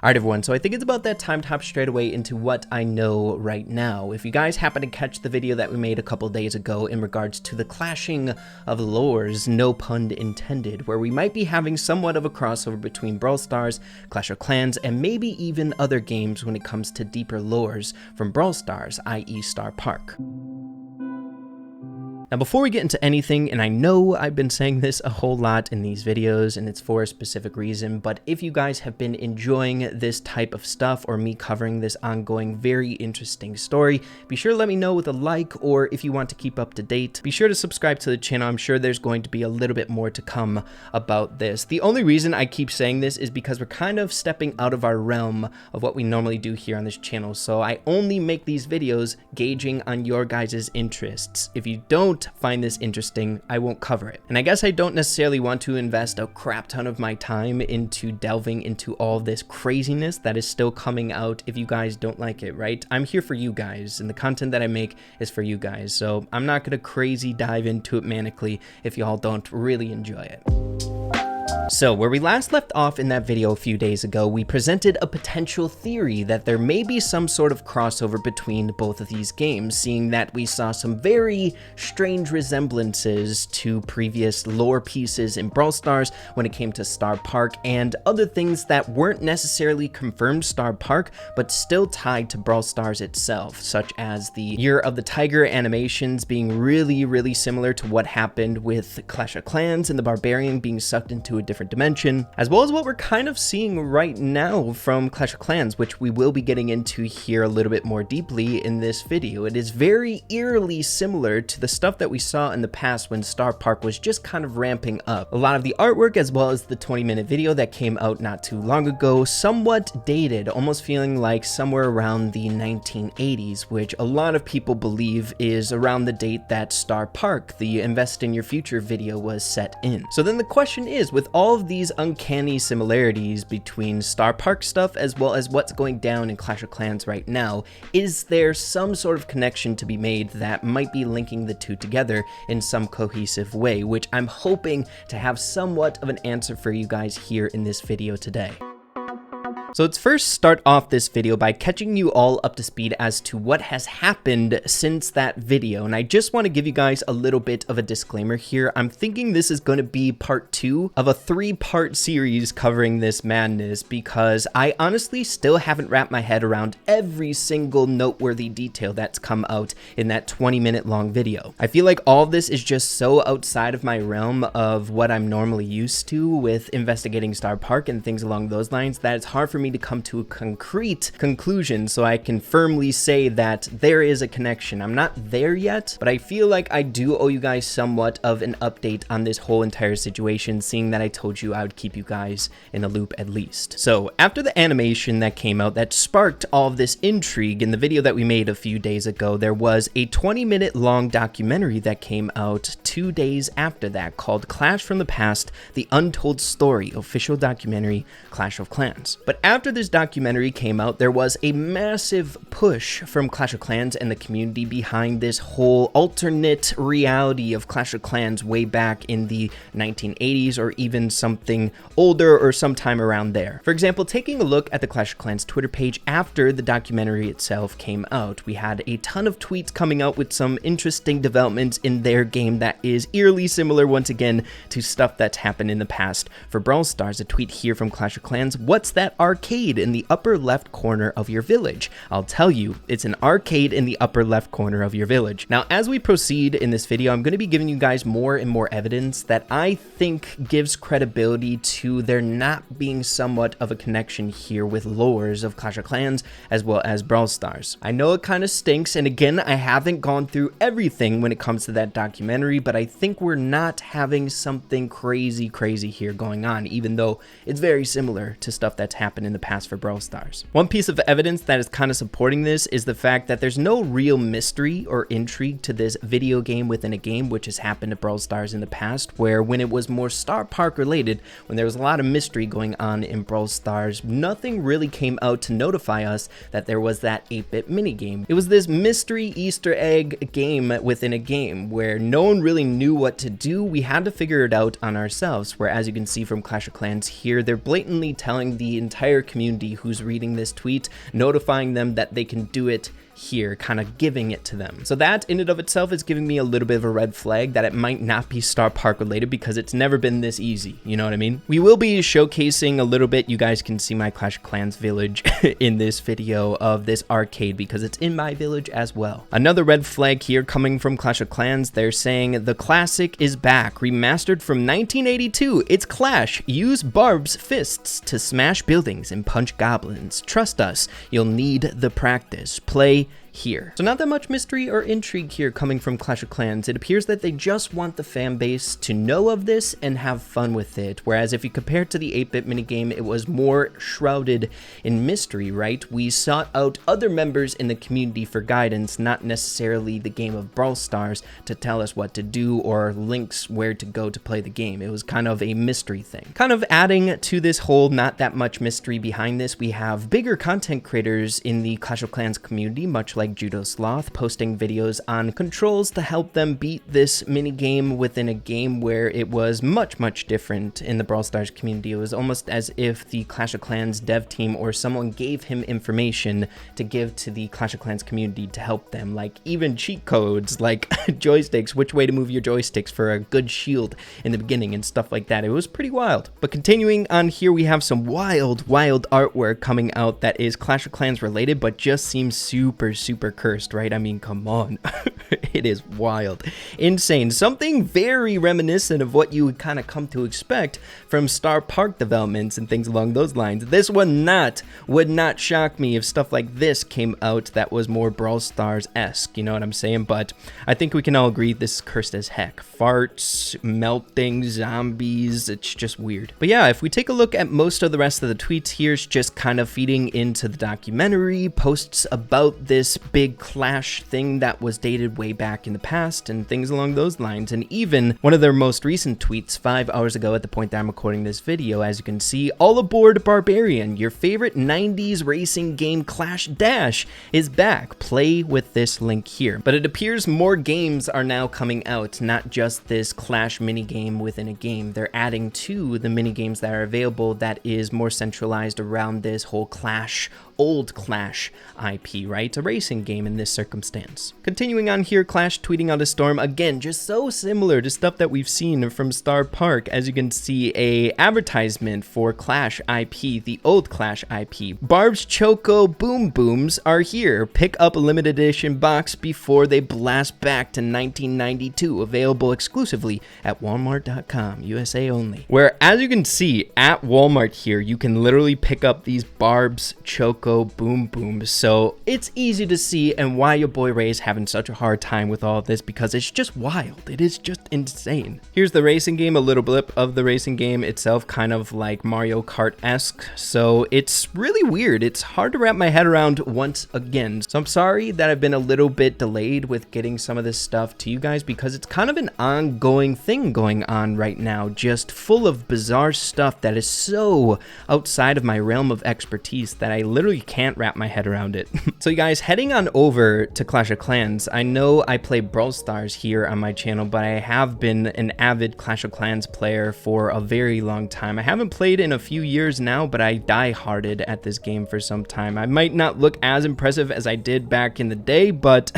Alright everyone, so I think it's about that time to hop straight away into what I know right now. If you guys happen to catch the video that we made a couple days ago in regards to the clashing of lores, no pun intended, where we might be having somewhat of a crossover between Brawl Stars, Clash of Clans, and maybe even other games when it comes to deeper lores from Brawl Stars, i.e. Starr Park. Now before we get into anything, and I know I've been saying this a whole lot in these videos and it's for a specific reason, but if you guys have been enjoying this type of stuff or me covering this ongoing very interesting story, be sure to let me know with a like, or if you want to keep up to date, be sure to subscribe to the channel. I'm sure there's going to be a little bit more to come about this. The only reason I keep saying this is because we're kind of stepping out of our realm of what we normally do here on this channel, so I only make these videos gauging on your guys' interests. If you don't find this interesting, I won't cover it. And I guess I don't necessarily want to invest a crap ton of my time into delving into all this craziness that is still coming out if you guys don't like it, right? I'm here for you guys, and the content that I make is for you guys, so I'm not gonna crazy dive into it manically if y'all don't really enjoy it. So, where we last left off in that video a few days ago, we presented a potential theory that there may be some sort of crossover between both of these games, seeing that we saw some very strange resemblances to previous lore pieces in Brawl Stars when it came to Starr Park, and other things that weren't necessarily confirmed Starr Park, but still tied to Brawl Stars itself, such as the Year of the Tiger animations being really similar to what happened with Clash of Clans and the Barbarian being sucked into a different dimension, as well as what we're kind of seeing right now from Clash of Clans, which we will be getting into here a little bit more deeply in this video. It is very eerily similar to the stuff that we saw in the past when Starr Park was just kind of ramping up. A lot of the artwork, as well as the 20-minute video that came out not too long ago, somewhat dated, almost feeling like somewhere around the 1980s, which a lot of people believe is around the date that Starr Park, the Invest in Your Future video, was set in. So then the question is, with all of these uncanny similarities between Starr Park stuff as well as what's going down in Clash of Clans right now, is there some sort of connection to be made that might be linking the two together in some cohesive way, which I'm hoping to have somewhat of an answer for you guys here in this video today. So let's first start off this video by catching you all up to speed as to what has happened since that video. And I just want to give you guys a little bit of a disclaimer here. I'm thinking this is going to be part 2 of a 3-part series covering this madness, because I honestly still haven't wrapped my head around every single noteworthy detail that's come out in that 20-minute long video. I feel like all of this is just so outside of my realm of what I'm normally used to with investigating Starr Park and things along those lines that it's hard for me to come to a concrete conclusion so I can firmly say that there is a connection. I'm not there yet, but I feel like I do owe you guys somewhat of an update on this whole entire situation, seeing that I told you I would keep you guys in the loop at least. So after the animation that came out that sparked all of this intrigue in the video that we made a few days ago, there was a 20-minute long documentary that came out 2 days after that called Clash from the Past, The Untold Story, official documentary, Clash of Clans. But after this documentary came out, there was a massive push from Clash of Clans and the community behind this whole alternate reality of Clash of Clans way back in the 1980s, or even something older or sometime around there. For example, taking a look at the Clash of Clans Twitter page after the documentary itself came out, we had a ton of tweets coming out with some interesting developments in their game that is eerily similar once again to stuff that's happened in the past for Brawl Stars. A tweet here from Clash of Clans: "What's that arcade in the upper left corner of your village?" I'll tell you, it's an arcade in the upper left corner of your village. Now, as we proceed in this video, I'm going to be giving you guys more and more evidence that I think gives credibility to there not being somewhat of a connection here with lores of Clash of Clans as well as Brawl Stars. I know it kind of stinks, and again, I haven't gone through everything when it comes to that documentary, but I think we're not having something crazy here going on, even though it's very similar to stuff that's happened in the past for Brawl Stars. One piece of evidence that is kind of supporting this is the fact that there's no real mystery or intrigue to this video game within a game, which has happened to Brawl Stars in the past, where when it was more Starr Park related, when there was a lot of mystery going on in Brawl Stars, nothing really came out to notify us that there was that 8-bit minigame. It was this mystery Easter egg game within a game where no one really knew what to do. We had to figure it out on ourselves, where as you can see from Clash of Clans here, they're blatantly telling the entire entire community who's reading this tweet, notifying them that they can do it here, kind of giving it to them. So that in and of itself is giving me a little bit of a red flag that it might not be Starr Park related, because it's never been this easy, you know what I mean? We will be showcasing a little bit. You guys can see my Clash of Clans village in this video of this arcade, because it's in my village as well. Another red flag here coming from Clash of Clans. They're saying the classic is back, remastered from 1982. It's Clash. Use Barb's fists to smash buildings and punch goblins. Trust us, you'll need the practice. Play here. So not that much mystery or intrigue here coming from Clash of Clans. It appears that they just want the fan base to know of this and have fun with it. Whereas if you compare it to the 8-bit minigame, it was more shrouded in mystery, right? We sought out other members in the community for guidance, not necessarily the game of Brawl Stars to tell us what to do or links where to go to play the game. It was kind of a mystery thing. Kind of adding to this whole not that much mystery behind this, we have bigger content creators in the Clash of Clans community, much like Judo Sloth, posting videos on controls to help them beat this mini game within a game where it was much different in the Brawl Stars community. It was almost as if the Clash of Clans dev team or someone gave him information to give to the Clash of Clans community to help them, like even cheat codes, like joysticks, which way to move your joysticks for a good shield in the beginning and stuff like that. It was pretty wild. But continuing on here, we have some wild artwork coming out that is Clash of Clans related, but just seems super cursed, right? I mean, come on. It is wild, insane, something very reminiscent of what you would kind of come to expect from Starr Park developments and things along those lines. This one would not shock me if stuff like this came out that was more Brawl Stars-esque, you know what I'm saying? But I think we can all agree this is cursed as heck. Farts, melting, zombies, it's just weird. But yeah, if we take a look at most of the rest of the tweets, here's just kind of feeding into the documentary, posts about this big Clash thing that was dated way back in the past and things along those lines. And even one of their most recent tweets 5 hours ago at the point that I'm recording this video, as you can see, all aboard Barbarian, your favorite 90s racing game Clash Dash is back. Play with this link here. But it appears more games are now coming out, not just this Clash minigame within a game. They're adding to the minigames that are available that is more centralized around this whole Clash, old Clash IP, right? A racing game in this circumstance. Continuing on here, Clash tweeting out a storm, again, just so similar to stuff that we've seen from Starr Park. As you can see, a advertisement for Clash IP, the old Clash IP. Barb's Choco Boom Booms are here. Pick up a limited edition box before they blast back to 1992. Available exclusively at Walmart.com, USA only. Where, as you can see, at Walmart here, you can literally pick up these Barb's Choco Boom Booms. So it's easy to see and why your boy Ray is having such a hard time with all of this, because it's just wild. It is just insane. Here's the racing game, a little blip of the racing game itself, kind of like Mario Kart-esque. So it's really weird. It's hard to wrap my head around once again. So I'm sorry that I've been a little bit delayed with getting some of this stuff to you guys, because it's kind of an ongoing thing going on right now, just full of bizarre stuff that is so outside of my realm of expertise that I literally can't wrap my head around it. So you guys, heading on over to Clash of Clans, I know I play Brawl Stars here on my channel, but I have been an avid Clash of Clans player for a very long time. I haven't played in a few years now, but I die-hearted at this game for some time. I might not look as impressive as I did back in the day, but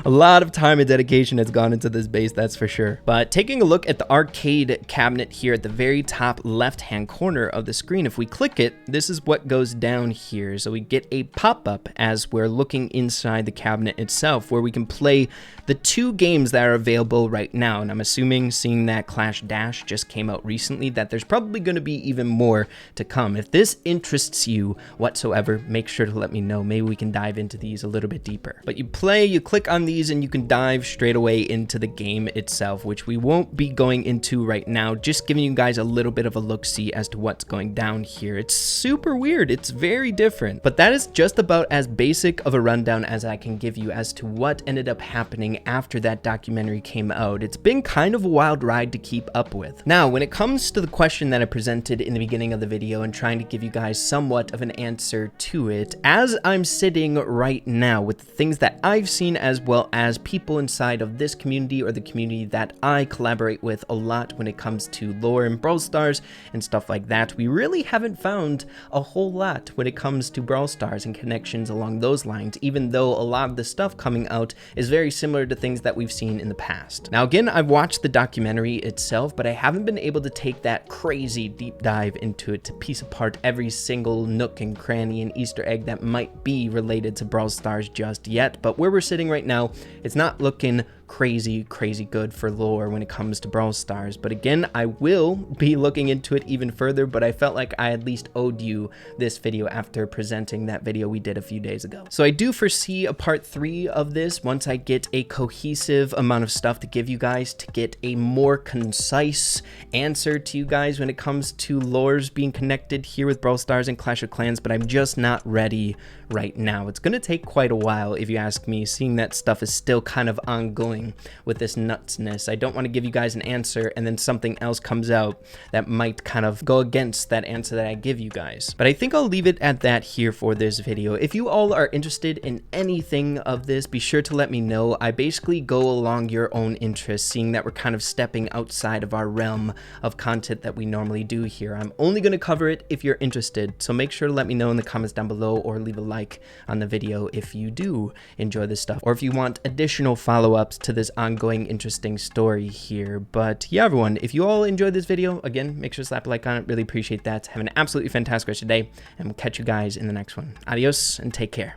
a lot of time and dedication has gone into this base, that's for sure. But taking a look at the arcade cabinet here at the very top left-hand corner of the screen, if we click it, this is what goes down here. So we get a pop-up as we're looking inside the cabinet itself, where we can play the 2 games that are available right now. And I'm assuming, seeing that Clash Dash just came out recently, that there's probably going to be even more to come. If this interests you whatsoever, make sure to let me know. Maybe we can dive into these a little bit deeper. But you click on these and you can dive straight away into the game itself, which we won't be going into right now, just giving you guys a little bit of a look-see as to what's going down here. It's super weird. It's very different. But that is just about as basic of a rundown as I can give you as to what ended up happening after that documentary came out. It's been kind of a wild ride to keep up with. Now, when it comes to the question that I presented in the beginning of the video and trying to give you guys somewhat of an answer to it, as I'm sitting right now with the things that I've seen as well well as people inside of this community or the community that I collaborate with a lot when it comes to lore and Brawl Stars and stuff like that. We really haven't found a whole lot when it comes to Brawl Stars and connections along those lines, even though a lot of the stuff coming out is very similar to things that we've seen in the past. Now again, I've watched the documentary itself, but I haven't been able to take that crazy deep dive into it to piece apart every single nook and cranny and Easter egg that might be related to Brawl Stars just yet. But where we're sitting right now, it's not looking crazy good for lore when it comes to Brawl Stars. But again, I will be looking into it even further, but I felt like I at least owed you this video after presenting that video we did a few days ago. So I do foresee a part 3 of this once I get a cohesive amount of stuff to give you guys, to get a more concise answer to you guys when it comes to lores being connected here with Brawl Stars and Clash of Clans, but I'm just not ready right now. It's going to take quite a while, if you ask me, seeing that stuff is still kind of ongoing with this nutsness. I don't want to give you guys an answer and then something else comes out that might kind of go against that answer that I give you guys. But I think I'll leave it at that here for this video. If you all are interested in anything of this, be sure to let me know. I basically go along your own interests, seeing that we're kind of stepping outside of our realm of content that we normally do here. I'm only going to cover it if you're interested, so make sure to let me know in the comments down below or leave a like on the video if you do enjoy this stuff, or if you want additional follow-ups to this ongoing interesting story here. But yeah, everyone, if you all enjoyed this video, again, make sure to slap a like on it. Really appreciate that. Have an absolutely fantastic rest of the day, and we'll catch you guys in the next one. Adios and take care.